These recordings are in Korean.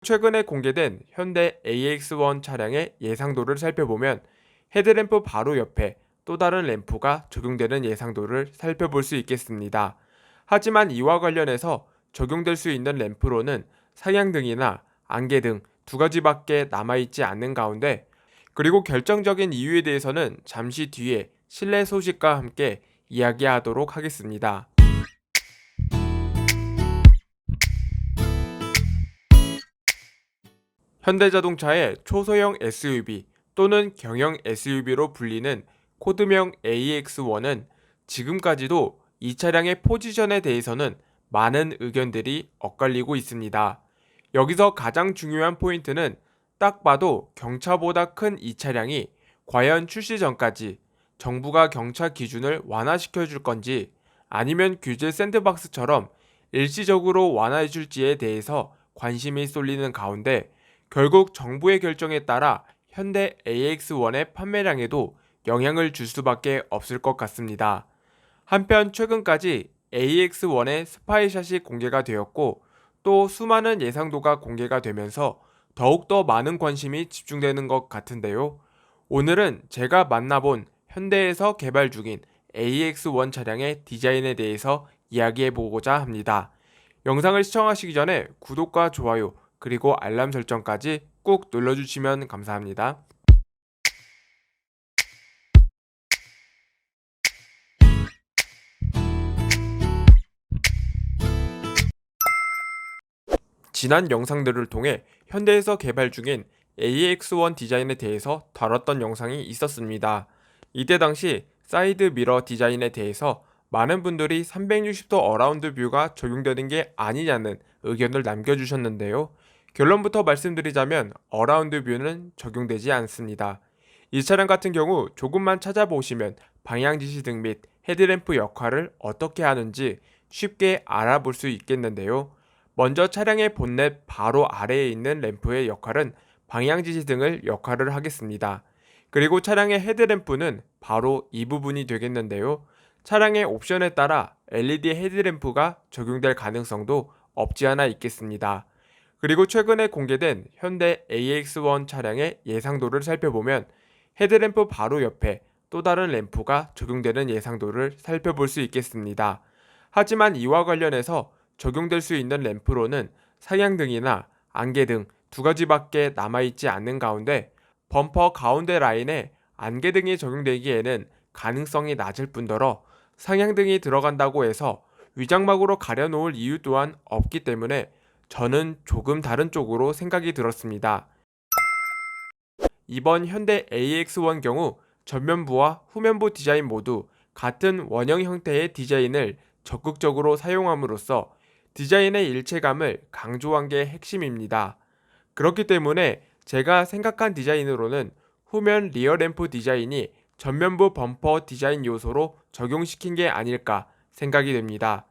최근에 공개된 현대 AX1 차량의 예상도를 살펴보면 헤드램프 바로 옆에 또 다른 램프가 적용되는 예상도를 살펴볼 수 있겠습니다. 하지만 이와 관련해서 적용될 수 있는 램프로는 상향등이나 안개등 두 가지밖에 남아있지 않는 가운데, 그리고 결정적인 이유에 대해서는 잠시 뒤에 실내 소식과 함께 이야기하도록 하겠습니다. 현대자동차의 초소형 SUV 또는 경영 SUV로 불리는 코드명 AX1은 지금까지도 이 차량의 포지션에 대해서는 많은 의견들이 엇갈리고 있습니다. 여기서 가장 중요한 포인트는 딱 봐도 경차보다 큰 이 차량이 과연 출시 전까지 정부가 경차 기준을 완화시켜 줄 건지, 아니면 규제 샌드박스처럼 일시적으로 완화해 줄지에 대해서 관심이 쏠리는 가운데, 결국 정부의 결정에 따라 현대 AX1의 판매량에도 영향을 줄 수밖에 없을 것 같습니다. 한편 최근까지 AX1의 스파이샷이 공개가 되었고, 또 수많은 예상도가 공개가 되면서 더욱더 많은 관심이 집중되는 것 같은데요. 오늘은 제가 만나본 현대에서 개발 중인 AX1 차량의 디자인에 대해서 이야기해보고자 합니다. 영상을 시청하시기 전에 구독과 좋아요, 그리고 알람 설정까지 꾹 눌러주시면 감사합니다. 지난 영상들을 통해 현대에서 개발 중인 AX1 디자인에 대해서 다뤘던 영상이 있었습니다. 이때 당시 사이드 미러 디자인에 대해서 많은 분들이 360도 어라운드 뷰가 적용되는 게 아니냐는 의견을 남겨주셨는데요. 결론부터 말씀드리자면 어라운드 뷰는 적용되지 않습니다. 이 차량 같은 경우 조금만 찾아보시면 방향지시 등 및 헤드램프 역할을 어떻게 하는지 쉽게 알아볼 수 있겠는데요. 먼저 차량의 본넷 바로 아래에 있는 램프의 역할은 방향지시 등을 역할을 하겠습니다. 그리고 차량의 헤드램프는 바로 이 부분이 되겠는데요. 차량의 옵션에 따라 LED 헤드램프가 적용될 가능성도 없지 않아 있겠습니다. 그리고 최근에 공개된 현대 AX1 차량의 예상도를 살펴보면 헤드램프 바로 옆에 또 다른 램프가 적용되는 예상도를 살펴볼 수 있겠습니다. 하지만 이와 관련해서 적용될 수 있는 램프로는 상향등이나 안개등 두 가지밖에 남아있지 않는 가운데, 범퍼 가운데 라인에 안개등이 적용되기에는 가능성이 낮을 뿐더러 상향등이 들어간다고 해서 위장막으로 가려놓을 이유 또한 없기 때문에 저는 조금 다른 쪽으로 생각이 들었습니다. 이번 현대 AX1 경우 전면부와 후면부 디자인 모두 같은 원형 형태의 디자인을 적극적으로 사용함으로써 디자인의 일체감을 강조한 게 핵심입니다. 그렇기 때문에 제가 생각한 디자인으로는 후면 리어 램프 디자인이 전면부 범퍼 디자인 요소로 적용시킨 게 아닐까 생각이 됩니다.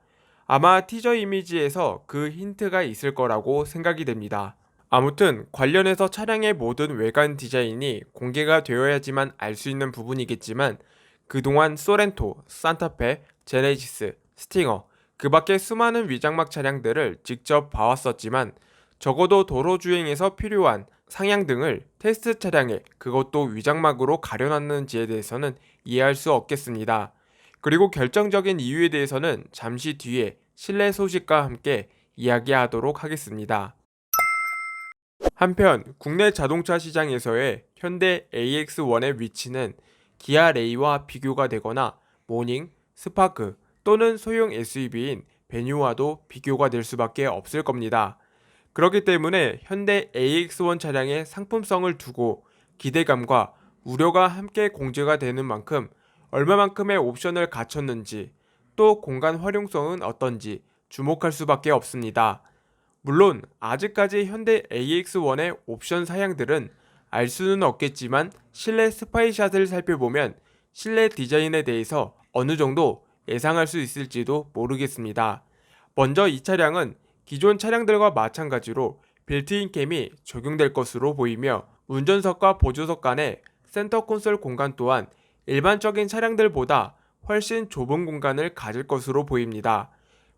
아마 티저 이미지에서 그 힌트가 있을 거라고 생각이 됩니다. 아무튼 관련해서 차량의 모든 외관 디자인이 공개가 되어야지만 알 수 있는 부분이겠지만, 그동안 소렌토, 산타페, 제네시스, 스팅어, 그 밖에 수많은 위장막 차량들을 직접 봐왔었지만 적어도 도로 주행에서 필요한 상향등을 테스트 차량에 그것도 위장막으로 가려놨는지에 대해서는 이해할 수 없겠습니다. 그리고 결정적인 이유에 대해서는 잠시 뒤에 실내 소식과 함께 이야기하도록 하겠습니다. 한편 국내 자동차 시장에서의 현대 AX1의 위치는 기아 레이와 비교가 되거나 모닝, 스파크 또는 소형 SUV인 베뉴와도 비교가 될 수밖에 없을 겁니다. 그렇기 때문에 현대 AX1 차량의 상품성을 두고 기대감과 우려가 함께 공제가 되는 만큼 얼마만큼의 옵션을 갖췄는지, 또 공간 활용성은 어떤지 주목할 수밖에 없습니다. 물론 아직까지 현대 AX1의 옵션 사양들은 알 수는 없겠지만, 실내 스파이샷을 살펴보면 실내 디자인에 대해서 어느 정도 예상할 수 있을지도 모르겠습니다. 먼저 이 차량은 기존 차량들과 마찬가지로 빌트인 캠이 적용될 것으로 보이며, 운전석과 보조석 간의 센터 콘솔 공간 또한 일반적인 차량들보다 훨씬 좁은 공간을 가질 것으로 보입니다.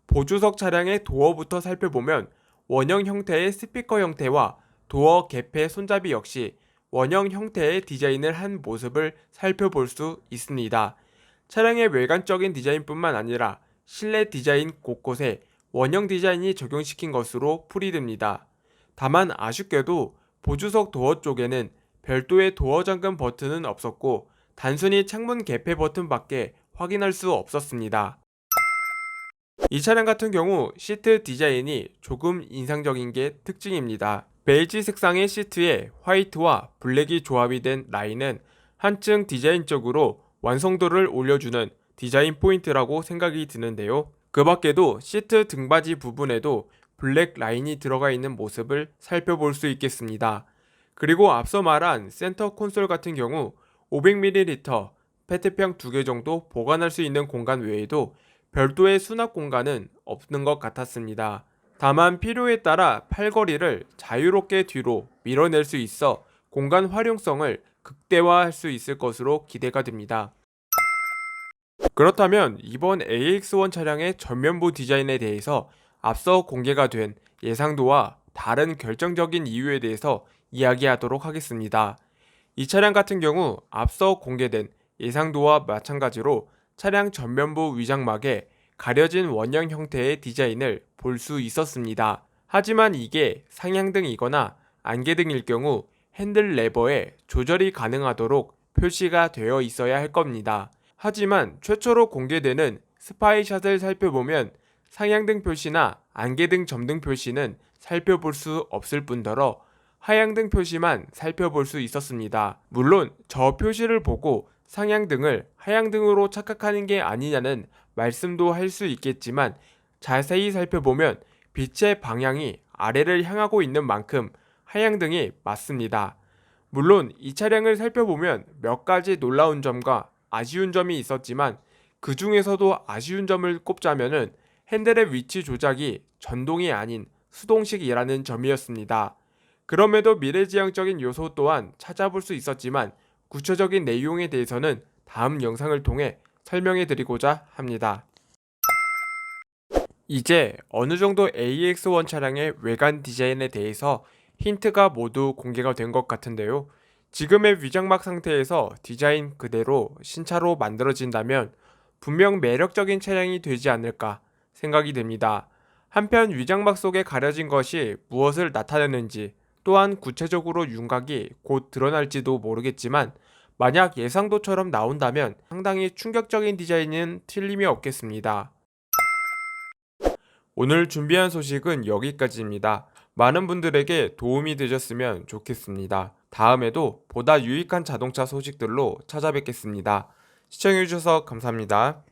보조석 차량의 도어부터 살펴보면 원형 형태의 스피커 형태와 도어 개폐 손잡이 역시 원형 형태의 디자인을 한 모습을 살펴볼 수 있습니다. 차량의 외관적인 디자인뿐만 아니라 실내 디자인 곳곳에 원형 디자인이 적용시킨 것으로 풀이됩니다. 다만 아쉽게도 보조석 도어 쪽에는 별도의 도어 잠금 버튼은 없었고 단순히 창문 개폐 버튼밖에 확인할 수 없었습니다. 이 차량 같은 경우 시트 디자인이 조금 인상적인 게 특징입니다. 베이지 색상의 시트에 화이트와 블랙이 조합이 된 라인은 한층 디자인적으로 완성도를 올려주는 디자인 포인트라고 생각이 드는데요. 그 밖에도 시트 등받이 부분에도 블랙 라인이 들어가 있는 모습을 살펴볼 수 있겠습니다. 그리고 앞서 말한 센터 콘솔 같은 경우 500ml 페트병 2개 정도 보관할 수 있는 공간 외에도 별도의 수납 공간은 없는 것 같았습니다. 다만 필요에 따라 팔걸이를 자유롭게 뒤로 밀어낼 수 있어 공간 활용성을 극대화할 수 있을 것으로 기대가 됩니다. 그렇다면 이번 AX1 차량의 전면부 디자인에 대해서 앞서 공개가 된 예상도와 다른 결정적인 이유에 대해서 이야기하도록 하겠습니다. 이 차량 같은 경우 앞서 공개된 예상도와 마찬가지로 차량 전면부 위장막에 가려진 원형 형태의 디자인을 볼 수 있었습니다. 하지만 이게 상향등이거나 안개등일 경우 핸들 레버에 조절이 가능하도록 표시가 되어 있어야 할 겁니다. 하지만 최초로 공개되는 스파이샷을 살펴보면 상향등 표시나 안개등 점등 표시는 살펴볼 수 없을 뿐더러 하향등 표시만 살펴볼 수 있었습니다. 물론 저 표시를 보고 상향등을 하향등으로 착각하는 게 아니냐는 말씀도 할 수 있겠지만 자세히 살펴보면 빛의 방향이 아래를 향하고 있는 만큼 하향등이 맞습니다. 물론 이 차량을 살펴보면 몇 가지 놀라운 점과 아쉬운 점이 있었지만 그 중에서도 아쉬운 점을 꼽자면은 핸들의 위치 조작이 전동이 아닌 수동식이라는 점이었습니다. 그럼에도 미래지향적인 요소 또한 찾아볼 수 있었지만 구체적인 내용에 대해서는 다음 영상을 통해 설명해 드리고자 합니다. 이제 어느 정도 AX1 차량의 외관 디자인에 대해서 힌트가 모두 공개가 된 것 같은데요. 지금의 위장막 상태에서 디자인 그대로 신차로 만들어진다면 분명 매력적인 차량이 되지 않을까 생각이 됩니다. 한편 위장막 속에 가려진 것이 무엇을 나타내는지 또한 구체적으로 윤곽이 곧 드러날지도 모르겠지만 만약 예상도처럼 나온다면 상당히 충격적인 디자인은 틀림이 없겠습니다. 오늘 준비한 소식은 여기까지입니다. 많은 분들에게 도움이 되셨으면 좋겠습니다. 다음에도 보다 유익한 자동차 소식들로 찾아뵙겠습니다. 시청해주셔서 감사합니다.